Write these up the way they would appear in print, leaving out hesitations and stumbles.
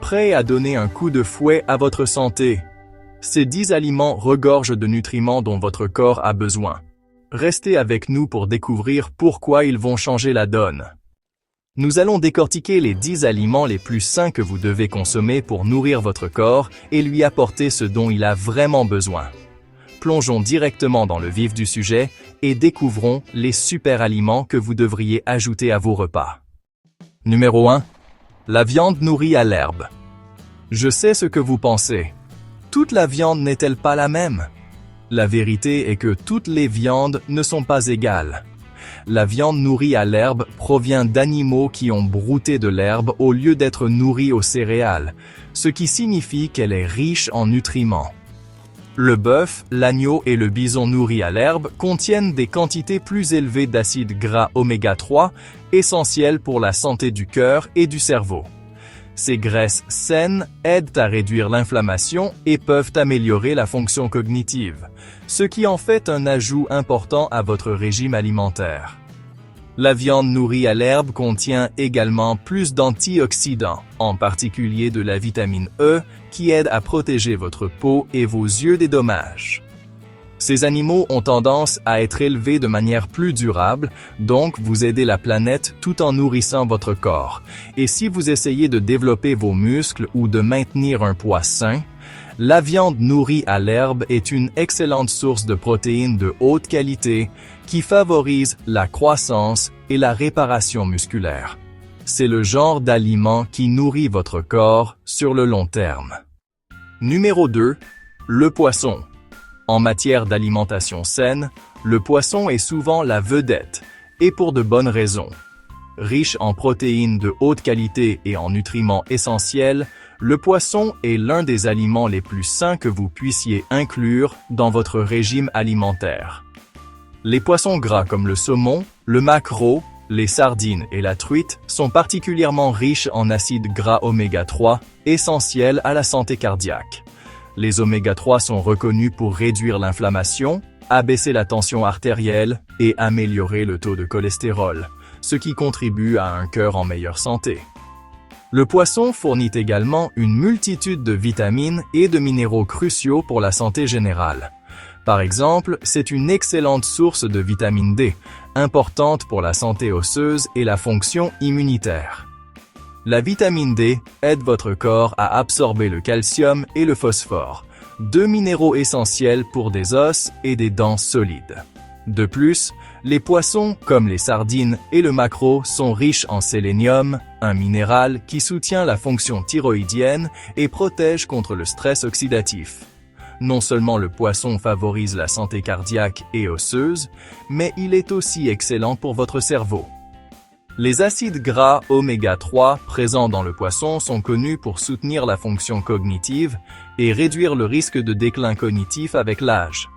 prêts à donner un coup de fouet à votre santé. Ces 10 aliments regorgent de nutriments dont votre corps a besoin. Restez avec nous pour découvrir pourquoi ils vont changer la donne. Nous allons décortiquer les 10 aliments les plus sains que vous devez consommer pour nourrir votre corps et lui apporter ce dont il a vraiment besoin. Plongeons directement dans le vif du sujet et découvrons les super aliments que vous devriez ajouter à vos repas. Numéro 1. La viande nourrie à l'herbe. Je sais ce que vous pensez. Toute la viande n'est-elle pas la même? La vérité est que toutes les viandes ne sont pas égales. La viande nourrie à l'herbe provient d'animaux qui ont brouté de l'herbe au lieu d'être nourris aux céréales, ce qui signifie qu'elle est riche en nutriments. Le bœuf, l'agneau et le bison nourris à l'herbe contiennent des quantités plus élevées d'acides gras oméga 3, essentiels pour la santé du cœur et du cerveau. Ces graisses saines aident à réduire l'inflammation et peuvent améliorer la fonction cognitive, ce qui en fait un ajout important à votre régime alimentaire. La viande nourrie à l'herbe contient également plus d'antioxydants, en particulier de la vitamine E, qui aide à protéger votre peau et vos yeux des dommages. Ces animaux ont tendance à être élevés de manière plus durable, donc vous aidez la planète tout en nourrissant votre corps. Et si vous essayez de développer vos muscles ou de maintenir un poids sain, la viande nourrie à l'herbe est une excellente source de protéines de haute qualité qui favorise la croissance et la réparation musculaire. C'est le genre d'aliment qui nourrit votre corps sur le long terme. Numéro 2. Le poisson. En matière d'alimentation saine, le poisson est souvent la vedette, et pour de bonnes raisons. Riche en protéines de haute qualité et en nutriments essentiels, le poisson est l'un des aliments les plus sains que vous puissiez inclure dans votre régime alimentaire. Les poissons gras comme le saumon, le maquereau, les sardines et la truite sont particulièrement riches en acides gras oméga 3, essentiels à la santé cardiaque. Les oméga 3 sont reconnus pour réduire l'inflammation, abaisser la tension artérielle et améliorer le taux de cholestérol, ce qui contribue à un cœur en meilleure santé. Le poisson fournit également une multitude de vitamines et de minéraux cruciaux pour la santé générale. Par exemple, c'est une excellente source de vitamine D, importante pour la santé osseuse et la fonction immunitaire. La vitamine D aide votre corps à absorber le calcium et le phosphore, 2 minéraux essentiels pour des os et des dents solides. De plus, les poissons, comme les sardines et le maquereau, sont riches en sélénium, un minéral qui soutient la fonction thyroïdienne et protège contre le stress oxydatif. Non seulement le poisson favorise la santé cardiaque et osseuse, mais il est aussi excellent pour votre cerveau. Les acides gras oméga 3 présents dans le poisson sont connus pour soutenir la fonction cognitive et réduire le risque de déclin cognitif avec l'âge.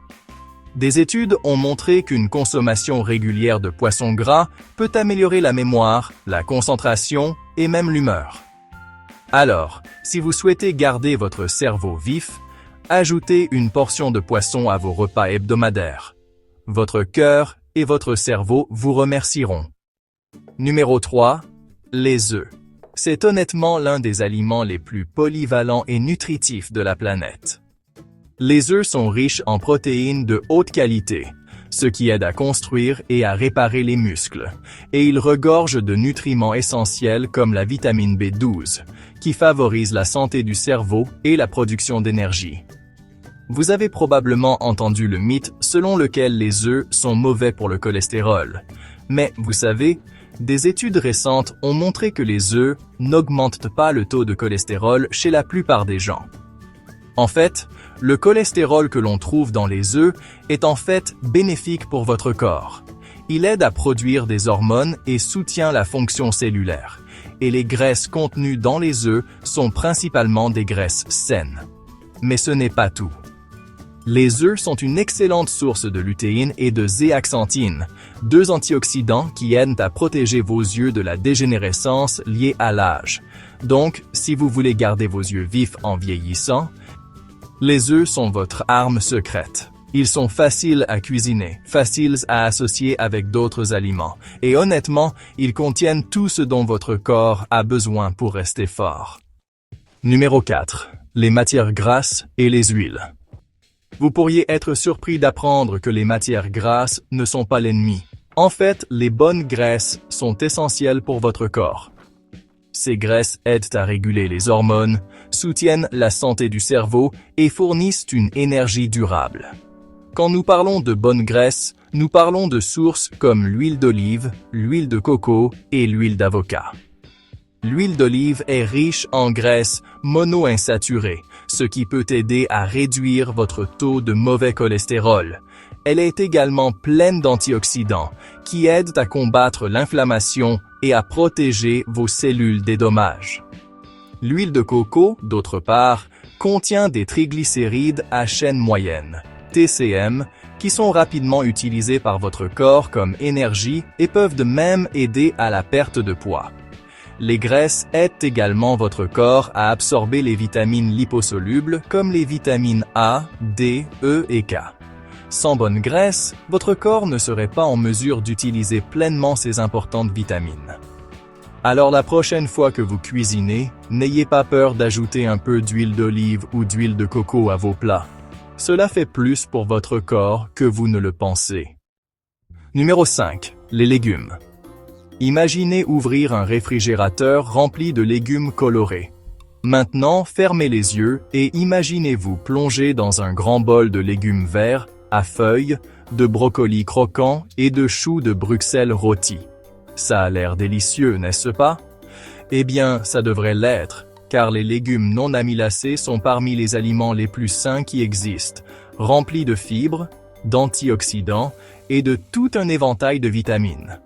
Des études ont montré qu'une consommation régulière de poissons gras peut améliorer la mémoire, la concentration et même l'humeur. Alors, si vous souhaitez garder votre cerveau vif, ajoutez une portion de poisson à vos repas hebdomadaires. Votre cœur et votre cerveau vous remercieront. Numéro 3. Les œufs. C'est honnêtement l'un des aliments les plus polyvalents et nutritifs de la planète. Les œufs sont riches en protéines de haute qualité, ce qui aide à construire et à réparer les muscles, et ils regorgent de nutriments essentiels comme la vitamine B12, qui favorise la santé du cerveau et la production d'énergie. Vous avez probablement entendu le mythe selon lequel les œufs sont mauvais pour le cholestérol. Mais, vous savez, des études récentes ont montré que les œufs n'augmentent pas le taux de cholestérol chez la plupart des gens. En fait, le cholestérol que l'on trouve dans les œufs est en fait bénéfique pour votre corps. Il aide à produire des hormones et soutient la fonction cellulaire. Et les graisses contenues dans les œufs sont principalement des graisses saines. Mais ce n'est pas tout. Les œufs sont une excellente source de lutéine et de zéaxanthine, 2 antioxydants qui aident à protéger vos yeux de la dégénérescence liée à l'âge. Donc, si vous voulez garder vos yeux vifs en vieillissant, les œufs sont votre arme secrète. Ils sont faciles à cuisiner, faciles à associer avec d'autres aliments, et honnêtement, ils contiennent tout ce dont votre corps a besoin pour rester fort. Numéro 4. Les matières grasses et les huiles. Vous pourriez être surpris d'apprendre que les matières grasses ne sont pas l'ennemi. En fait, les bonnes graisses sont essentielles pour votre corps. Ces graisses aident à réguler les hormones, soutiennent la santé du cerveau et fournissent une énergie durable. Quand nous parlons de bonnes graisses, nous parlons de sources comme l'huile d'olive, l'huile de coco et l'huile d'avocat. L'huile d'olive est riche en graisses monoinsaturées, ce qui peut aider à réduire votre taux de mauvais cholestérol. Elle est également pleine d'antioxydants, qui aident à combattre l'inflammation et à protéger vos cellules des dommages. L'huile de coco, d'autre part, contient des triglycérides à chaîne moyenne, TCM, qui sont rapidement utilisés par votre corps comme énergie et peuvent de même aider à la perte de poids. Les graisses aident également votre corps à absorber les vitamines liposolubles comme les vitamines A, D, E et K. Sans bonne graisse, votre corps ne serait pas en mesure d'utiliser pleinement ces importantes vitamines. Alors la prochaine fois que vous cuisinez, n'ayez pas peur d'ajouter un peu d'huile d'olive ou d'huile de coco à vos plats. Cela fait plus pour votre corps que vous ne le pensez. Numéro 5. Les légumes. Imaginez ouvrir un réfrigérateur rempli de légumes colorés. Maintenant, fermez les yeux et imaginez-vous plonger dans un grand bol de légumes verts, à feuilles, de brocolis croquants et de choux de Bruxelles rôtis. Ça a l'air délicieux, n'est-ce pas? Eh bien, ça devrait l'être, car les légumes non amylacés sont parmi les aliments les plus sains qui existent, remplis de fibres, d'antioxydants et de tout un éventail de vitamines.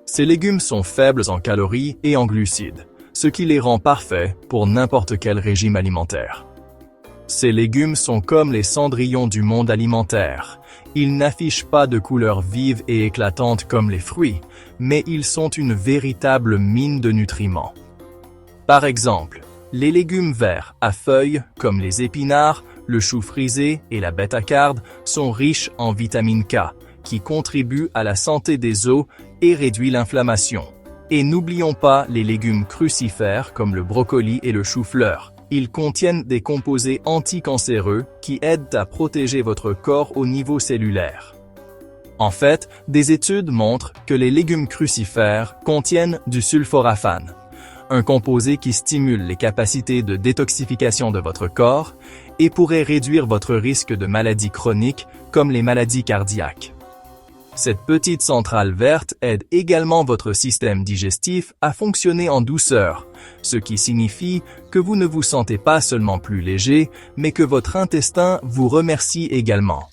Ces légumes sont faibles en calories et en glucides, ce qui les rend parfaits pour n'importe quel régime alimentaire. Ces légumes sont comme les cendrillons du monde alimentaire. Ils n'affichent pas de couleurs vives et éclatantes comme les fruits, mais ils sont une véritable mine de nutriments. Par exemple, les légumes verts à feuilles comme les épinards, le chou frisé et la bêta-carde sont riches en vitamine K, qui contribue à la santé des os et réduit l'inflammation. Et n'oublions pas les légumes crucifères comme le brocoli et le chou-fleur. Ils contiennent des composés anticancéreux qui aident à protéger votre corps au niveau cellulaire. En fait, des études montrent que les légumes crucifères contiennent du sulforaphane, un composé qui stimule les capacités de détoxification de votre corps et pourrait réduire votre risque de maladies chroniques comme les maladies cardiaques. Cette petite centrale verte aide également votre système digestif à fonctionner en douceur, ce qui signifie que vous ne vous sentez pas seulement plus léger, mais que votre intestin vous remercie également.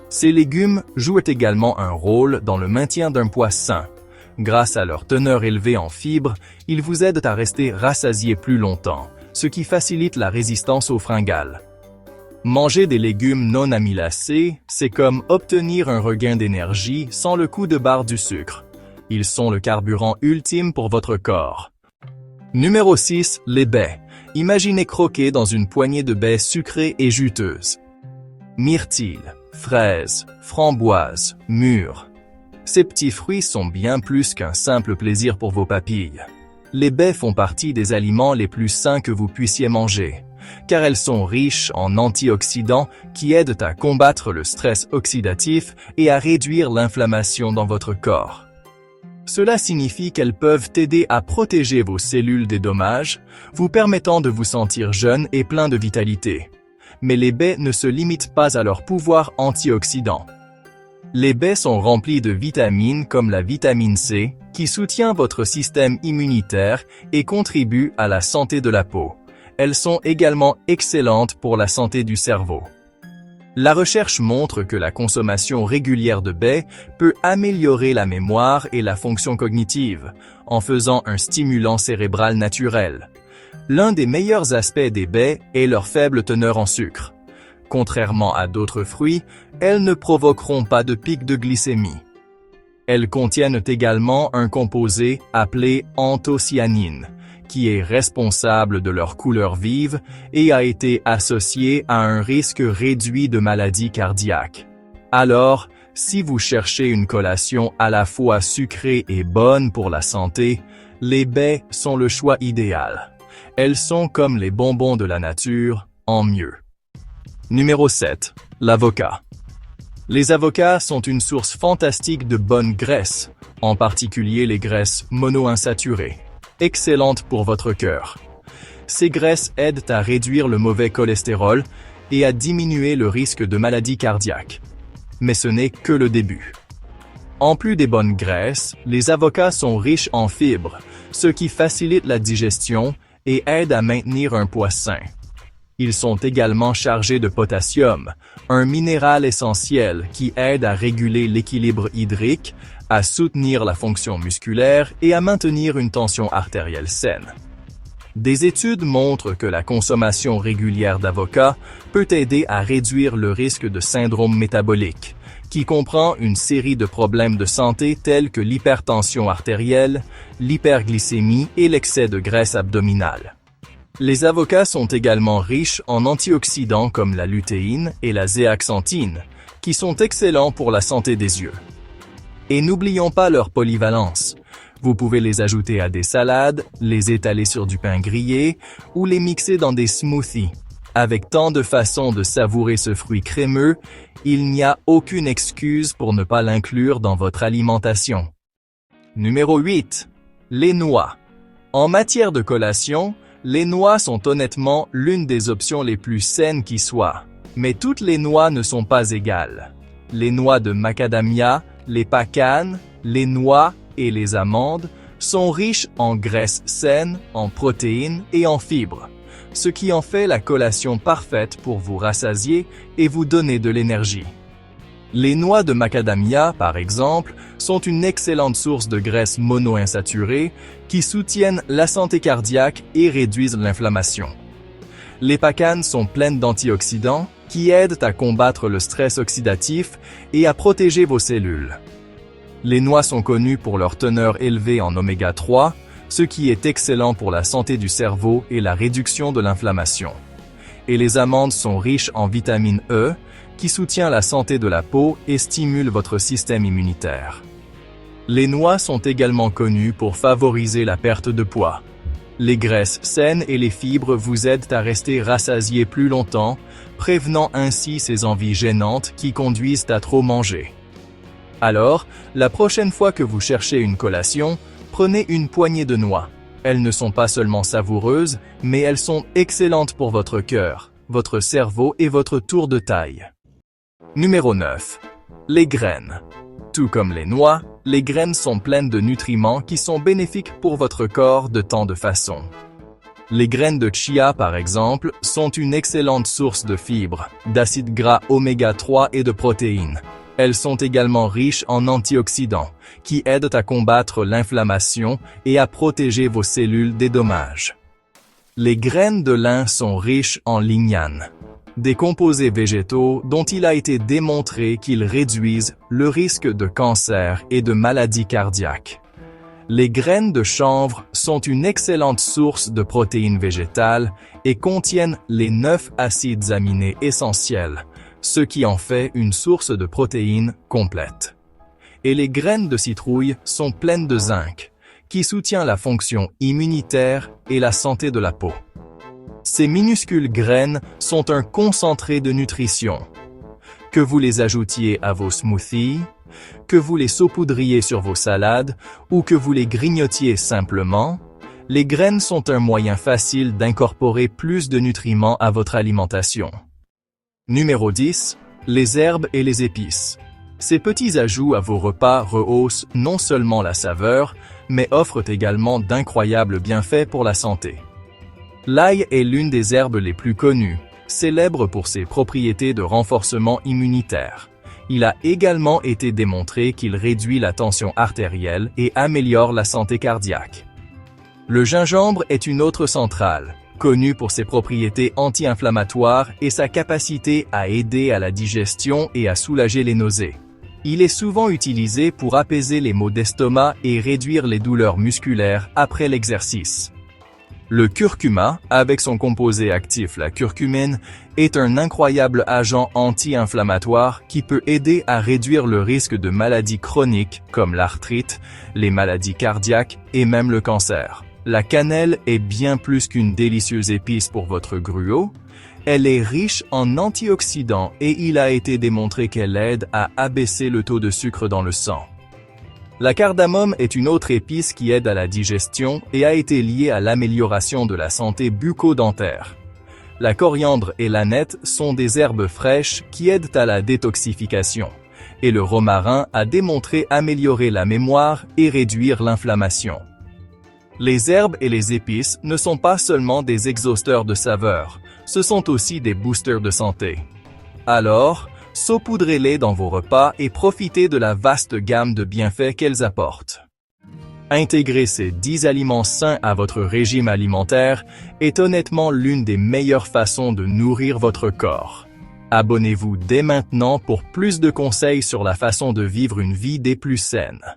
Ces légumes jouent également un rôle dans le maintien d'un poids sain. Grâce à leur teneur élevée en fibres, ils vous aident à rester rassasié plus longtemps, ce qui facilite la résistance aux fringales. Manger des légumes non amylacés, c'est comme obtenir un regain d'énergie sans le coup de barre du sucre. Ils sont le carburant ultime pour votre corps. Numéro 6. Les baies. Imaginez croquer dans une poignée de baies sucrées et juteuses. Myrtilles, fraises, framboises, mûres. Ces petits fruits sont bien plus qu'un simple plaisir pour vos papilles. Les baies font partie des aliments les plus sains que vous puissiez manger, car elles sont riches en antioxydants qui aident à combattre le stress oxydatif et à réduire l'inflammation dans votre corps. Cela signifie qu'elles peuvent aider à protéger vos cellules des dommages, vous permettant de vous sentir jeune et plein de vitalité. Mais les baies ne se limitent pas à leur pouvoir antioxydant. Les baies sont remplies de vitamines comme la vitamine C, qui soutient votre système immunitaire et contribue à la santé de la peau. Elles sont également excellentes pour la santé du cerveau. La recherche montre que la consommation régulière de baies peut améliorer la mémoire et la fonction cognitive, en faisant un stimulant cérébral naturel. L'un des meilleurs aspects des baies est leur faible teneur en sucre. Contrairement à d'autres fruits, elles ne provoqueront pas de pic de glycémie. Elles contiennent également un composé appelé anthocyanine, qui est responsable de leur couleur vive et a été associé à un risque réduit de maladies cardiaques. Alors, si vous cherchez une collation à la fois sucrée et bonne pour la santé, les baies sont le choix idéal. Elles sont comme les bonbons de la nature, en mieux. Numéro 7. L'avocat. Les avocats sont une source fantastique de bonnes graisses, en particulier les graisses monoinsaturées, excellentes pour votre cœur. Ces graisses aident à réduire le mauvais cholestérol et à diminuer le risque de maladies cardiaques. Mais ce n'est que le début. En plus des bonnes graisses, les avocats sont riches en fibres, ce qui facilite la digestion et aide à maintenir un poids sain. Ils sont également chargés de potassium, un minéral essentiel qui aide à réguler l'équilibre hydrique, à soutenir la fonction musculaire et à maintenir une tension artérielle saine. Des études montrent que la consommation régulière d'avocats peut aider à réduire le risque de syndrome métabolique, qui comprend une série de problèmes de santé tels que l'hypertension artérielle, l'hyperglycémie et l'excès de graisse abdominale. Les avocats sont également riches en antioxydants comme la lutéine et la zéaxanthine, qui sont excellents pour la santé des yeux. Et n'oublions pas leur polyvalence. Vous pouvez les ajouter à des salades, les étaler sur du pain grillé ou les mixer dans des smoothies. Avec tant de façons de savourer ce fruit crémeux, il n'y a aucune excuse pour ne pas l'inclure dans votre alimentation. Numéro 8. Les noix. En matière de collation, les noix sont honnêtement l'une des options les plus saines qui soient. Mais toutes les noix ne sont pas égales. Les noix de macadamia, les pecans, les noix et les amandes sont riches en graisses saines, en protéines et en fibres, ce qui en fait la collation parfaite pour vous rassasier et vous donner de l'énergie. Les noix de macadamia, par exemple, sont une excellente source de graisses monoinsaturées qui soutiennent la santé cardiaque et réduisent l'inflammation. Les pecans sont pleines d'antioxydants qui aident à combattre le stress oxydatif et à protéger vos cellules. Les noix sont connues pour leur teneur élevée en oméga 3, ce qui est excellent pour la santé du cerveau et la réduction de l'inflammation. Et les amandes sont riches en vitamine E, qui soutient la santé de la peau et stimule votre système immunitaire. Les noix sont également connues pour favoriser la perte de poids. Les graisses saines et les fibres vous aident à rester rassasié plus longtemps, prévenant ainsi ces envies gênantes qui conduisent à trop manger. Alors, la prochaine fois que vous cherchez une collation, prenez une poignée de noix. Elles ne sont pas seulement savoureuses, mais elles sont excellentes pour votre cœur, votre cerveau et votre tour de taille. Numéro 9. Les graines. Tout comme les noix, les graines sont pleines de nutriments qui sont bénéfiques pour votre corps de tant de façons. Les graines de chia, par exemple, sont une excellente source de fibres, d'acides gras oméga 3 et de protéines. Elles sont également riches en antioxydants, qui aident à combattre l'inflammation et à protéger vos cellules des dommages. Les graines de lin sont riches en lignane, des composés végétaux dont il a été démontré qu'ils réduisent le risque de cancer et de maladies cardiaques. Les graines de chanvre sont une excellente source de protéines végétales et contiennent les 9 acides aminés essentiels, ce qui en fait une source de protéines complète. Et les graines de citrouille sont pleines de zinc, qui soutient la fonction immunitaire et la santé de la peau. Ces minuscules graines sont un concentré de nutrition. Que vous les ajoutiez à vos smoothies, que vous les saupoudriez sur vos salades ou que vous les grignotiez simplement, les graines sont un moyen facile d'incorporer plus de nutriments à votre alimentation. Numéro 10. Les herbes et les épices. Ces petits ajouts à vos repas rehaussent non seulement la saveur, mais offrent également d'incroyables bienfaits pour la santé. L'ail est l'une des herbes les plus connues, célèbre pour ses propriétés de renforcement immunitaire. Il a également été démontré qu'il réduit la tension artérielle et améliore la santé cardiaque. Le gingembre est une autre centrale, connue pour ses propriétés anti-inflammatoires et sa capacité à aider à la digestion et à soulager les nausées. Il est souvent utilisé pour apaiser les maux d'estomac et réduire les douleurs musculaires après l'exercice. Le curcuma, avec son composé actif la curcumine, est un incroyable agent anti-inflammatoire qui peut aider à réduire le risque de maladies chroniques comme l'arthrite, les maladies cardiaques et même le cancer. La cannelle est bien plus qu'une délicieuse épice pour votre gruau. Elle est riche en antioxydants et il a été démontré qu'elle aide à abaisser le taux de sucre dans le sang. La cardamome est une autre épice qui aide à la digestion et a été liée à l'amélioration de la santé bucco-dentaire. La coriandre et l'aneth sont des herbes fraîches qui aident à la détoxification, et le romarin a démontré améliorer la mémoire et réduire l'inflammation. Les herbes et les épices ne sont pas seulement des exhausteurs de saveur, ce sont aussi des boosters de santé. Alors, saupoudrez-les dans vos repas et profitez de la vaste gamme de bienfaits qu'elles apportent. Intégrer ces 10 aliments sains à votre régime alimentaire est honnêtement l'une des meilleures façons de nourrir votre corps. Abonnez-vous dès maintenant pour plus de conseils sur la façon de vivre une vie des plus saines.